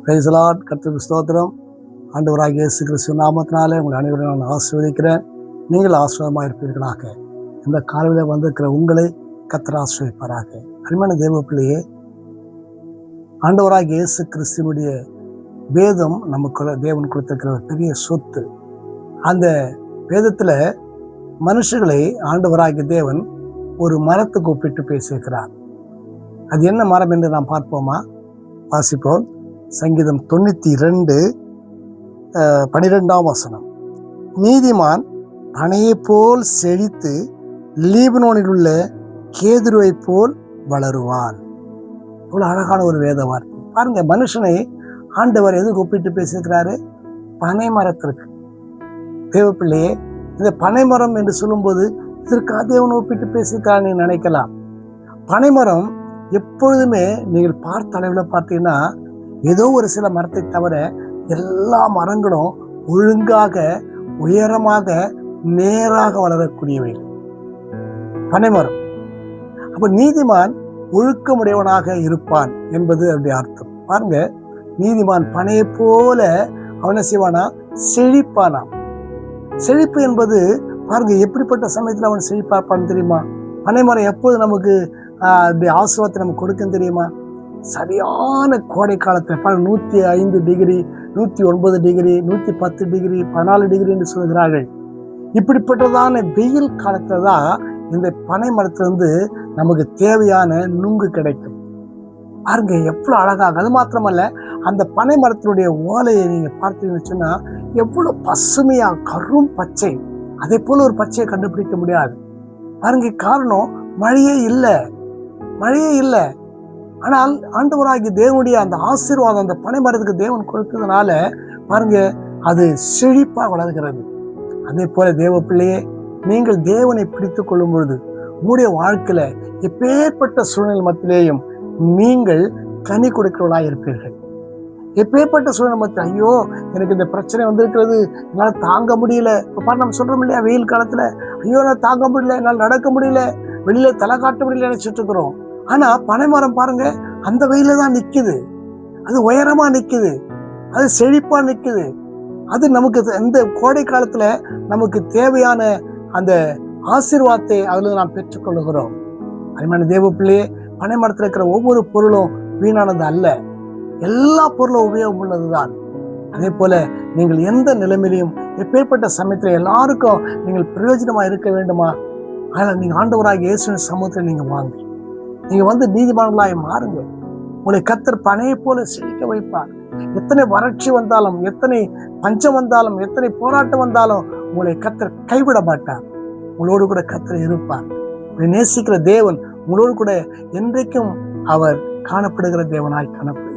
Praise the Lord. கர்த்தருக்கு ஸ்தோத்திரம். ஆண்டவராகிய இயேசு கிறிஸ்து நாமத்தினாலே உங்கள் அனைவரையும் நான் ஆசீர்வதிக்கிறேன். நீங்கள் ஆசீர்வாதமாக இருப்பீர்களாக. இந்த காலையில் வந்திருக்கிற உங்களை கர்த்தர் ஆசீர்வதிப்பாராக. அருமையான தேவ பிள்ளையே, ஆண்டவராகிய இயேசு கிறிஸ்துவனுடைய வேதம் நமக்கு தேவன் கொடுத்திருக்கிற ஒரு பெரிய சொத்து. அந்த வேதத்தில் மனுஷர்களை ஆண்டவராகிய தேவன் ஒரு மரத்துக்கு ஒப்பிட்டு பேசியிருக்கிறார். அது என்ன மரம் என்று நாம் பார்ப்போமா? வாசிப்போம். சங்கீதம் 92:12 நீதிமான் பனையை போல் செழித்து லீபனோனில் உள்ள கேதுருவை போல் வளருவான். இவ்வளவு அழகான ஒரு வேத வார்த்தை பாருங்க. மனுஷனை ஆண்டவர் எதுக்கு ஒப்பிட்டு பேசியிருக்கிறாரு? பனை மரத்திற்கு. தேவ பிள்ளையே, இந்த பனைமரம் என்று சொல்லும்போது இதற்காக தேவன் ஒப்பிட்டு பேசியிருக்கிறார் நீங்க நினைக்கலாம். பனைமரம் எப்பொழுதுமே நீங்கள் பார்த்த அளவில் பார்த்தீங்கன்னா ஏதோ ஒரு சில மரத்தை தவிர எல்லா மரங்களும் ஒழுங்காக உயரமாக நேராக வளரக்கூடியவை பனைமரம். அப்ப நீதிமான் ஒழுக்கமுடையவனாக இருப்பான் என்பது அப்படி அர்த்தம். பாருங்க, நீதிமான் பனையை போல அவனை செய்வானா? செழிப்பானாம். செழிப்பு என்பது பாருங்க எப்படிப்பட்ட சமயத்தில் அவன் செழிப்பாப்பான்னு தெரியுமா? பனைமரம் எப்போது நமக்கு ஆசீர்வாதத்தை நமக்கு கொடுக்கும் தெரியுமா? சரியான கோடை காலத்தில் 105 டிகிரி, 109 டிகிரி, 110 டிகிரி, 14 டிகிரி என்று சொல்கிறார்கள். இப்படிப்பட்டதான வெயில் காலத்துல தான் இந்த பனை மரத்திலிருந்து நமக்கு தேவையான நுங்கு கிடைக்கும். பாருங்க எவ்வளவு அழகாக. அது மாத்திரமல்ல, அந்த பனை மரத்தினுடைய ஓலையை நீங்க பார்த்தீங்கன்னு சொன்னா எவ்வளவு பசுமையா கரும் பச்சை. அதே போல ஒரு பச்சையை கண்டுபிடிக்க முடியாது. பாருங்க, காரணம் மழையே இல்லை. ஆனால் ஆண்டவராகிய தேவனுடைய அந்த ஆசீர்வாதம் அந்த பனை மரத்துக்கு தேவன் கொடுத்ததுனால பாருங்க அது செழிப்பா வளர்கிறது. அதே போல தேவ பிள்ளையே, நீங்கள் தேவனை பிடித்துக் கொள்ளும் பொழுது உங்களுடைய வாழ்க்கையில எப்பேற்பட்ட சூழ்நிலை மத்தியிலேயும் நீங்கள் கனி கொடுக்கிறவர்களாக இருப்பீர்கள். எப்பேற்பட்ட சூழ்நிலை மத்தியில் ஐயோ எனக்கு இந்த பிரச்சனை வந்திருக்கிறது, என்னால் தாங்க முடியல. இப்போ நம்ம சொல்றோம் இல்லையா, வெயில் காலத்துல ஐயோ நான் தாங்க முடியல, என்னால் நடக்க முடியல, வெளியில தலை காட்ட முடியல நினைச்சிட்டு இருக்கிறோம். ஆனா பனைமரம் பாருங்க, அந்த வெயில தான் நிக்குது. அது உயரமா நிக்குது, அது செழிப்பா நிக்குது. அது நமக்கு இந்த கோடை காலத்துல நமக்கு தேவையான அந்த ஆசீர்வாதத்தை அதுல நாம் பெற்றுக்கொள்ளுகிறோம். அருமையான தேவ பிள்ளையே, பனைமரத்தில் இருக்கிற ஒவ்வொரு பொருளும் வீணானது அல்ல, எல்லா பொருளும் உபயோகம் உள்ளதுதான். அதே போல நீங்கள் எந்த நிலைமையிலையும் எப்பேற்பட்ட சமயத்துல எல்லாருக்கும் நீங்கள் பிரயோஜனமா இருக்க வேண்டுமா? ஆனால் நீங்க ஆண்டவராகிய இயேசுவின் சமூகத்தில் நீங்க வாங்க. நீங்க வந்து நீதிமான்களாய் மாறுங்க. உங்களை கர்த்தர் பனையை போல செழிக்க வைப்பார். எத்தனை வறட்சி வந்தாலும், எத்தனை பஞ்சம் வந்தாலும், எத்தனை போராட்டம் வந்தாலும் உங்களை கர்த்தர் கைவிட மாட்டார். உங்களோடு கூட கர்த்தர் இருப்பார். உங்களை நேசிக்கிற தேவன் உங்களோடு கூட என்றைக்கும் அவர் காணப்படுகிற தேவனாய்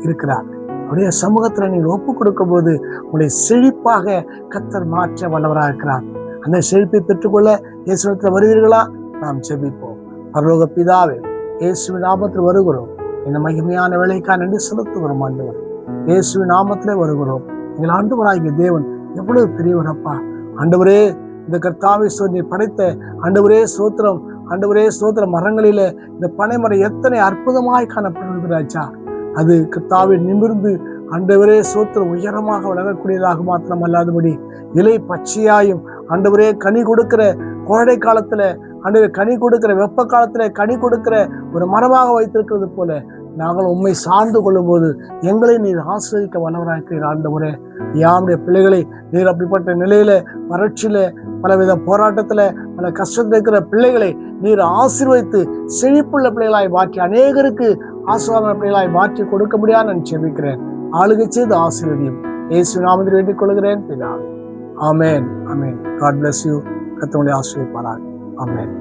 இருக்கிறார். அவருடைய சமூகத்துல நீங்கள் ஒப்பு கொடுக்கும் போது உங்களை செழிப்பாக கர்த்தர் மாற்ற வல்லவராக இருக்கிறார். அந்த செழிப்பை பெற்றுக்கொள்ள இயேசுவிடத்தில் வருவீர்களா? நாம் ஜெபிப்போம். பரலோக பிதாவே, இயேசுவின் நாமத்தில் வருகிறோம். இந்த மகிமையான வேலைக்காக நன்றி செலுத்துகிறோம். ஆண்டவர் இயேசுவின் நாமத்திலே வருகிறோம். எங்கள் ஆண்டவராகிய தேவன் எவ்வளவு பெரியவரப்பா. ஆண்டவரே, இந்த கர்த்தாவை நீ படைத்த ஆண்டவரே ஸ்தோத்திரம். ஆண்டவரே ஸ்தோத்திரம். மரங்களில இந்த பனைமரம் எத்தனை அற்புதமாய் காணப்படுகிறாச்சா. அது கர்த்தாவை நிமிர்ந்து ஆண்டவரே ஸ்தோத்திரம் உயரமாக வளரக்கூடியதாக மாத்திரம் அல்லாதபடி இலை பச்சையாயும் ஆண்டவரே கனி கொடுக்கிற கோடை காலத்துல, ஆண்டவரே கனி கொடுக்கிற வெப்ப காலத்துல கனி கொடுக்கிற ஒரு மரமாக வைத்திருக்கிறது போல நாங்கள் உண்மை சார்ந்து கொள்ளும் போது எங்களை நீர் ஆசிரியக்க வல்லவராக ஆண்டவரே. யாருடைய பிள்ளைகளை நீர் அப்படிப்பட்ட நிலையில, வறட்சியில, பலவித போராட்டத்துல, பல கஷ்டத்தில் இருக்கிற பிள்ளைகளை நீர் ஆசீர்வதித்து செழிப்புள்ள பிள்ளைகளாய் மாற்றி அநேகருக்கு ஆசீர்வாத பிள்ளைகளாய் மாற்றி கொடுக்க முடியாது நான் செபிக்கிறேன். ஆளுகை செய்து ஆசீர்வதியும் இயேசு நாமத்தில் வேண்டிக் கொள்கிறேன் பிதாவே. ஆமென், ஆமென். God bless you. கர்த்தர் உங்களை ஆசீர்வதிப்பாராக. ஆமென்.